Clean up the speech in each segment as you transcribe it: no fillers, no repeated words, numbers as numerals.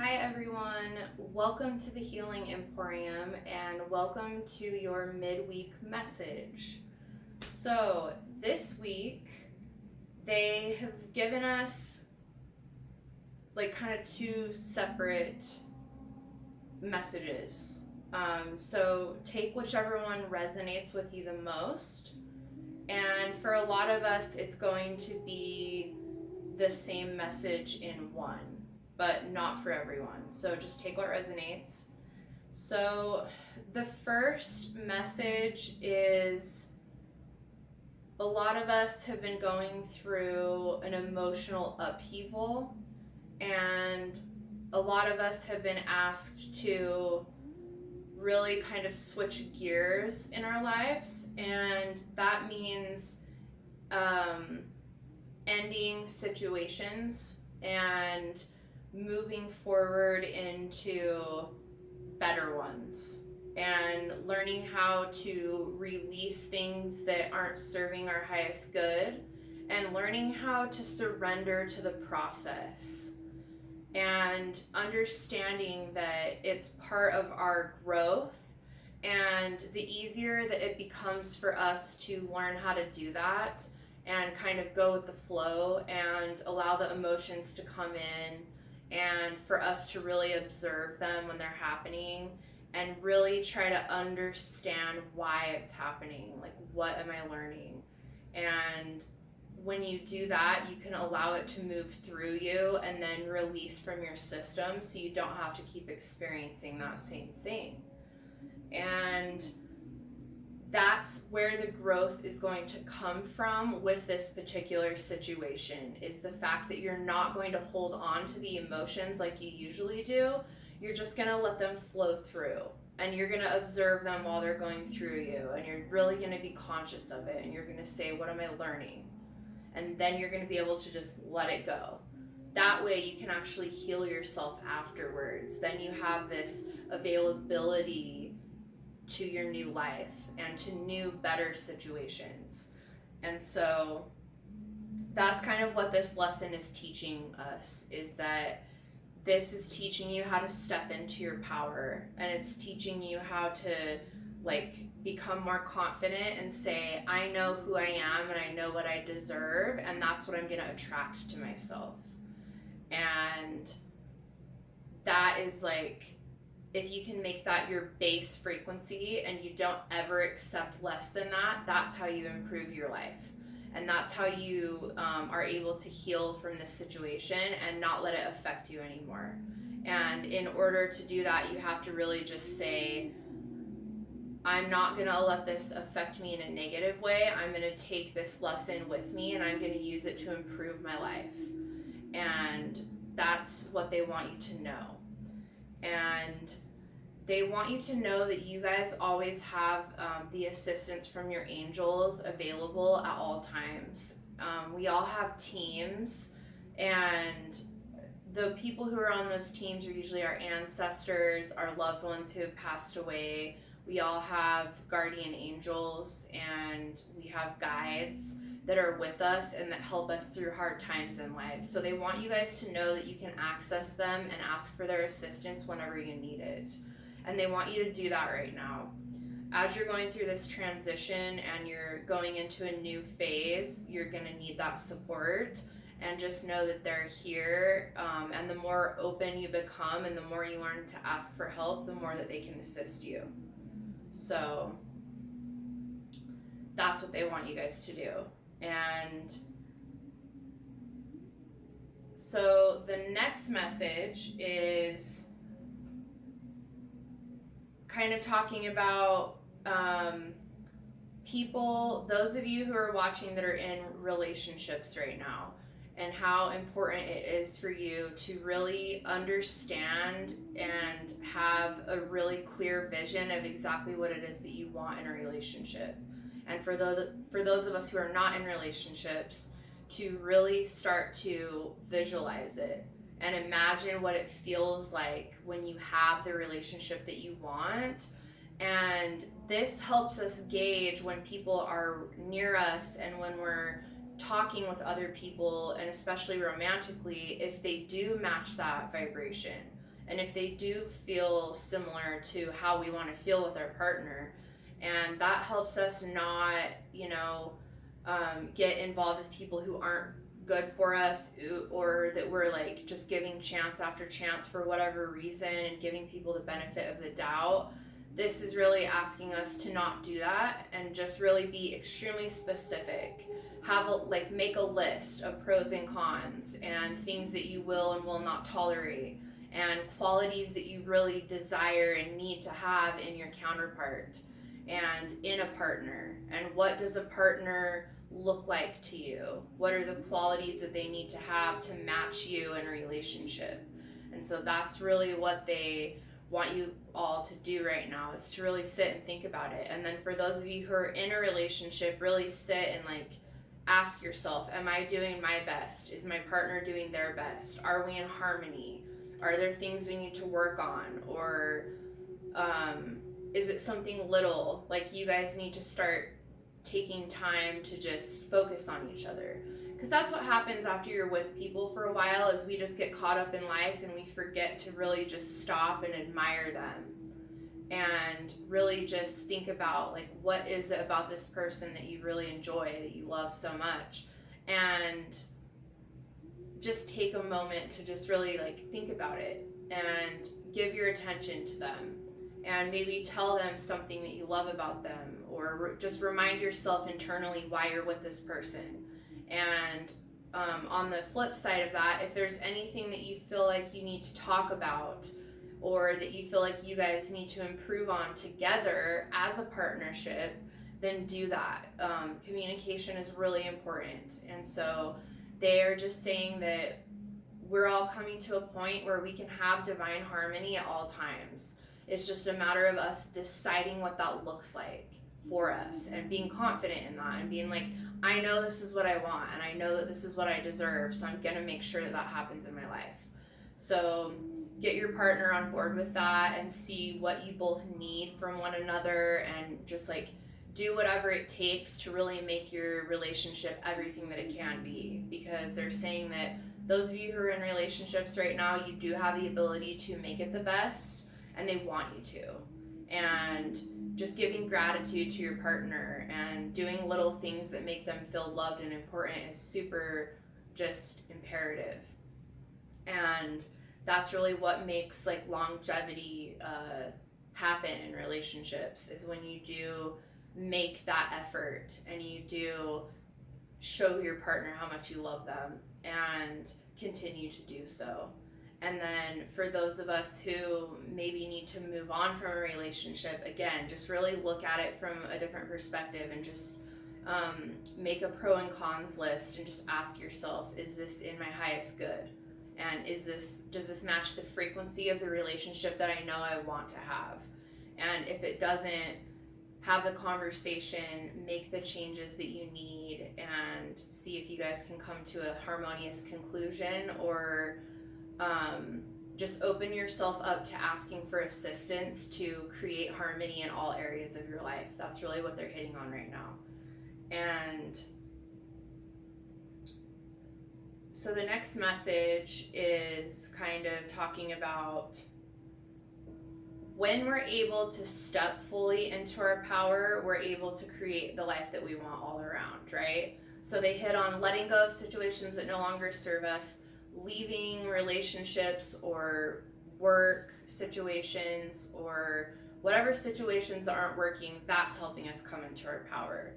Hi everyone, welcome to the Healing Emporium and welcome to your midweek message. So, this week they have given us kind of two separate messages. So, take whichever one resonates with you the most. And for a lot of us, it's going to be the same message in one, but not for everyone. So just take what resonates. So the first message is a lot of us have been going through an emotional upheaval, and a lot of us have been asked to really kind of switch gears in our lives, and that means ending situations and moving forward into better ones, and learning how to release things that aren't serving our highest good, and learning how to surrender to the process, and understanding that it's part of our growth. And the easier that it becomes for us to learn how to do that and kind of go with the flow and allow the emotions to come in, and for us to really observe them when they're happening and really try to understand why it's happening. Like, what am I learning? And when you do that, you can allow it to move through you and then release from your system so you don't have to keep experiencing that same thing. And that's where the growth is going to come from with this particular situation, is the fact that you're not going to hold on to the emotions like you usually do. You're just going to let them flow through, and you're going to observe them while they're going through you, and you're really going to be conscious of it, and you're going to say, what am I learning? And then you're going to be able to just let it go. That way you can actually heal yourself afterwards. Then you have this availability to your new life and to new, better situations. And so that's kind of what this lesson is teaching us, is that this is teaching you how to step into your power, and it's teaching you how to become more confident and say, I know who I am and I know what I deserve, and that's what I'm going to attract to myself. And that is if you can make that your base frequency and you don't ever accept less than that, that's how you improve your life. And that's how you are able to heal from this situation and not let it affect you anymore. And in order to do that, you have to really just say, I'm not going to let this affect me in a negative way. I'm going to take this lesson with me and I'm going to use it to improve my life. And that's what they want you to know. And they want you to know that you guys always have the assistance from your angels available at all times. We all have teams, and the people who are on those teams are usually our ancestors, our loved ones who have passed away. We all have guardian angels, and we have guides that are with us and that help us through hard times in life. So they want you guys to know that you can access them and ask for their assistance whenever you need it. And they want you to do that right now. As you're going through this transition and you're going into a new phase, you're going to need that support. And just know that they're here. And the more open you become and the more you learn to ask for help, the more that they can assist you. So that's what they want you guys to do. And so the next message is kind of talking about people, those of you who are watching that are in relationships right now, and how important it is for you to really understand and have a really clear vision of exactly what it is that you want in a relationship. And for those of us who are not in relationships, to really start to visualize it and imagine what it feels like when you have the relationship that you want. And this helps us gauge when people are near us and when we're talking with other people, and especially romantically, if they do match that vibration. and if they do feel similar to how we want to feel with our partner. And that helps us not, get involved with people who aren't good for us, or that we're like just giving chance after chance for whatever reason and giving people the benefit of the doubt. This is really asking us to not do that and just really be extremely specific. Make a list of pros and cons and things that you will and will not tolerate, and qualities that you really desire and need to have in your counterpart and in a partner. And what does a partner look like to you? What are the qualities that they need to have to match you in a relationship? And so that's really what they want you all to do right now, is to really sit and think about it. And then for those of you who are in a relationship, really sit and ask yourself, am I doing my best? Is my partner doing their best? Are we in harmony? Are there things we need to work on? Or is it something little, like you guys need to start taking time to just focus on each other? Because that's what happens after you're with people for a while, is we just get caught up in life and we forget to really just stop and admire them and really just think about what is it about this person that you really enjoy, that you love so much, and just take a moment to just really think about it and give your attention to them, and maybe tell them something that you love about them, or just remind yourself internally why you're with this person. And on the flip side of that, if there's anything that you feel like you need to talk about, or that you feel like you guys need to improve on together as a partnership, then do that. Communication is really important. And so they're just saying that we're all coming to a point where we can have divine harmony at all times. It's just a matter of us deciding what that looks like for us and being confident in that and being like, I know this is what I want and I know that this is what I deserve, so I'm going to make sure that that happens in my life. So get your partner on board with that and see what you both need from one another, and just do whatever it takes to really make your relationship everything that it can be, because they're saying that those of you who are in relationships right now, you do have the ability to make it the best, and they want you to. And just giving gratitude to your partner and doing little things that make them feel loved and important is super just imperative. And that's really what makes longevity happen in relationships, is when you do make that effort and you do show your partner how much you love them and continue to do so. And then for those of us who maybe need to move on from a relationship, again, just really look at it from a different perspective and just make a pro and cons list and just ask yourself, is this in my highest good? And does this match the frequency of the relationship that I know I want to have? And if it doesn't, have the conversation, make the changes that you need, and see if you guys can come to a harmonious conclusion, or just open yourself up to asking for assistance to create harmony in all areas of your life. That's really what they're hitting on right now. And so the next message is kind of talking about when we're able to step fully into our power, we're able to create the life that we want all around, right? So they hit on letting go of situations that no longer serve us, leaving relationships or work situations or whatever situations that aren't working. That's helping us come into our power.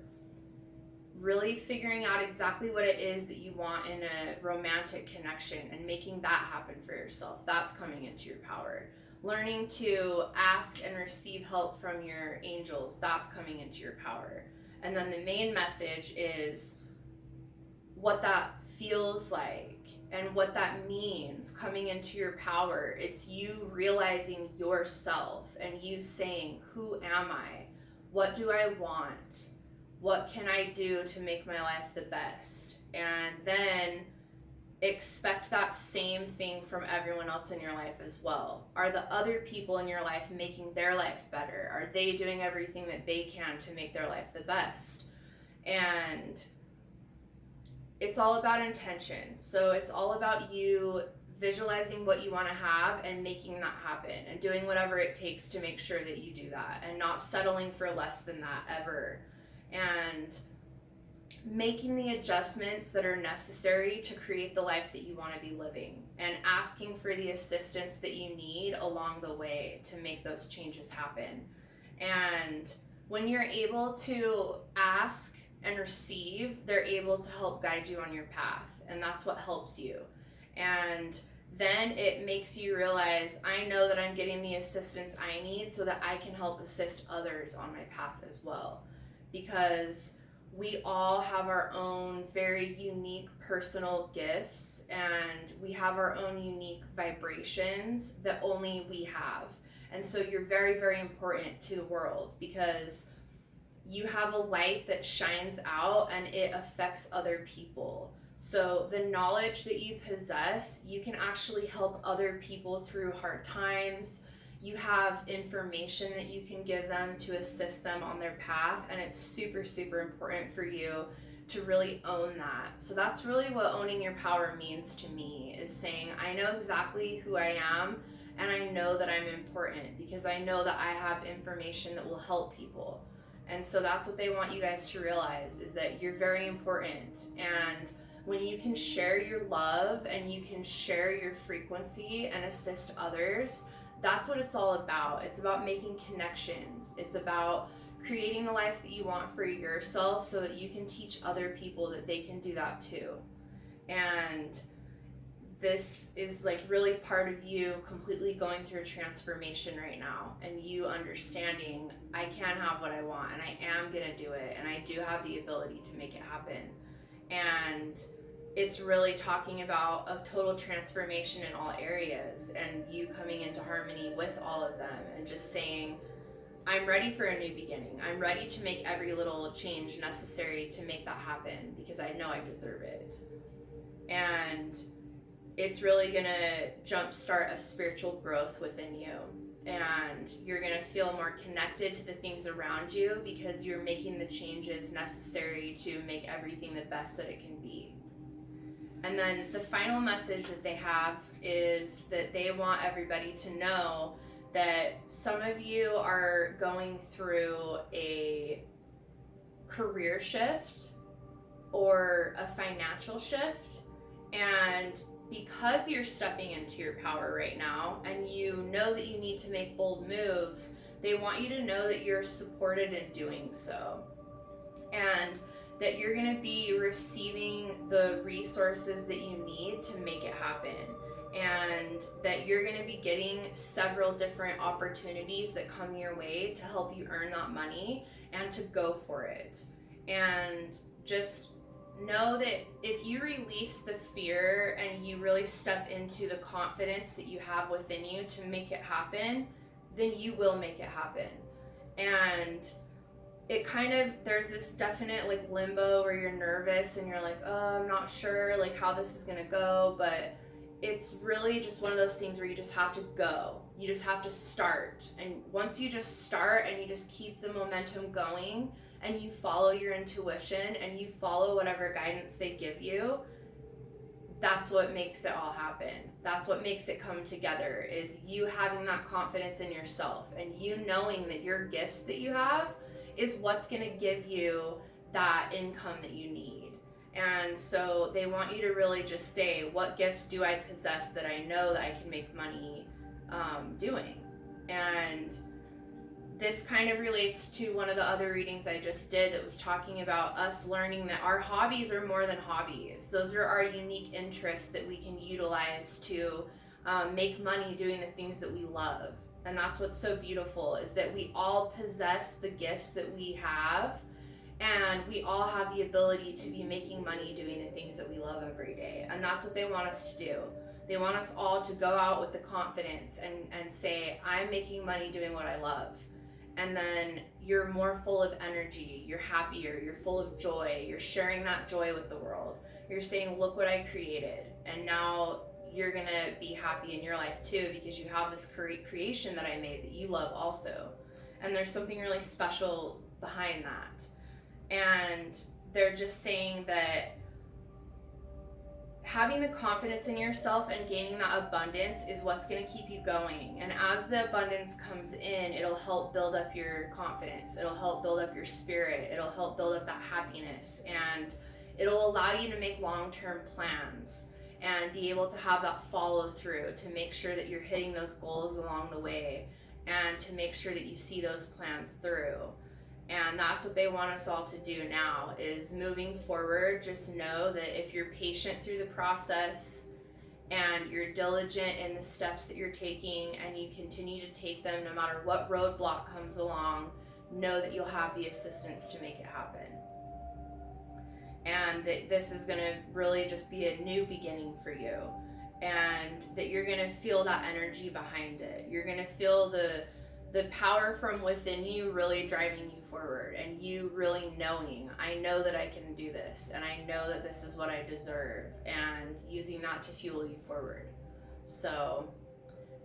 Really figuring out exactly what it is that you want in a romantic connection and making that happen for yourself. That's coming into your power. Learning to ask and receive help from your angels. That's coming into your power. And then the main message is what that feels like and what that means coming into your power. It's you realizing yourself and you saying, who am I? What do I want? What can I do to make my life the best? And then expect that same thing from everyone else in your life as well. Are the other people in your life making their life better? Are they doing everything that they can to make their life the best? And it's all about intention. So it's all about you visualizing what you want to have and making that happen and doing whatever it takes to make sure that you do that and not settling for less than that ever. And making the adjustments that are necessary to create the life that you want to be living, and asking for the assistance that you need along the way to make those changes happen. And when you're able to ask and receive, they're able to help guide you on your path, and that's what helps you. And then it makes you realize, I know that I'm getting the assistance I need so that I can help assist others on my path as well. Because we all have our own very unique personal gifts, and we have our own unique vibrations that only we have. And so you're very, very important to the world, because you have a light that shines out and it affects other people. So the knowledge that you possess, you can actually help other people through hard times. You have information that you can give them to assist them on their path, and it's super, super important for you to really own that. So that's really what owning your power means to me, is saying, I know exactly who I am, and I know that I'm important because I know that I have information that will help people. And so that's what they want you guys to realize, is that you're very important. And when you can share your love and you can share your frequency and assist others, that's what it's all about. It's about making connections. It's about creating the life that you want for yourself so that you can teach other people that they can do that too. And this is like really part of you completely going through a transformation right now, and you understanding, I can have what I want, and I am gonna do it, and I do have the ability to make it happen. And it's really talking about a total transformation in all areas, and you coming into harmony with all of them and just saying, I'm ready for a new beginning. I'm ready to make every little change necessary to make that happen because I know I deserve it. And it's really gonna jumpstart a spiritual growth within you. And you're gonna feel more connected to the things around you because you're making the changes necessary to make everything the best that it can be. And then the final message that they have is that they want everybody to know that some of you are going through a career shift or a financial shift, and because you're stepping into your power right now and you know that you need to make bold moves, they want you to know that you're supported in doing so, and that you're going to be receiving the resources that you need to make it happen, and that you're going to be getting several different opportunities that come your way to help you earn that money and to go for it. And just know that if you release the fear and you really step into the confidence that you have within you to make it happen, then you will make it happen. And it kind of, there's this definite like limbo where you're nervous and you're like, oh, I'm not sure like how this is gonna go, but it's really just one of those things where you just have to go. You just have to start. And once you just start and you just keep the momentum going and you follow your intuition and you follow whatever guidance they give you, that's what makes it all happen. That's what makes it come together, is you having that confidence in yourself and you knowing that your gifts that you have is what's going to give you that income that you need. And so they want you to really just say, what gifts do I possess that I know that I can make money doing? And this kind of relates to one of the other readings I just did that was talking about us learning that our hobbies are more than hobbies. Those are our unique interests that we can utilize to make money doing the things that we love. And that's what's so beautiful, is that we all possess the gifts that we have, and we all have the ability to be making money doing the things that we love every day. And that's what they want us to do. They want us all to go out with the confidence and say, I'm making money doing what I love. And then you're more full of energy, you're happier, you're full of joy, you're sharing that joy with the world. You're saying, look what I created. And now you're gonna be happy in your life too, because you have this creation that I made that you love also. And there's something really special behind that. And they're just saying that having the confidence in yourself and gaining that abundance is what's going to keep you going. And as the abundance comes in, it'll help build up your confidence. It'll help build up your spirit. It'll help build up that happiness. And it'll allow you to make long-term plans and be able to have that follow through to make sure that you're hitting those goals along the way and to make sure that you see those plans through. And that's what they want us all to do now, is moving forward. Just know that if you're patient through the process and you're diligent in the steps that you're taking and you continue to take them no matter what roadblock comes along, know that you'll have the assistance to make it happen. And that this is going to really just be a new beginning for you, and that you're going to feel that energy behind it. You're going to feel the power from within you really driving you forward, and you really knowing, I know that I can do this, and I know that this is what I deserve, and using that to fuel you forward. So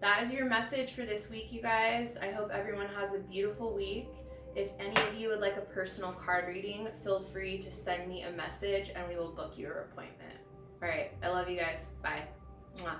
that is your message for this week, you guys. I hope everyone has a beautiful week. If any of you would like a personal card reading, feel free to send me a message and we will book your appointment. All right, I love you guys. Bye. Mwah.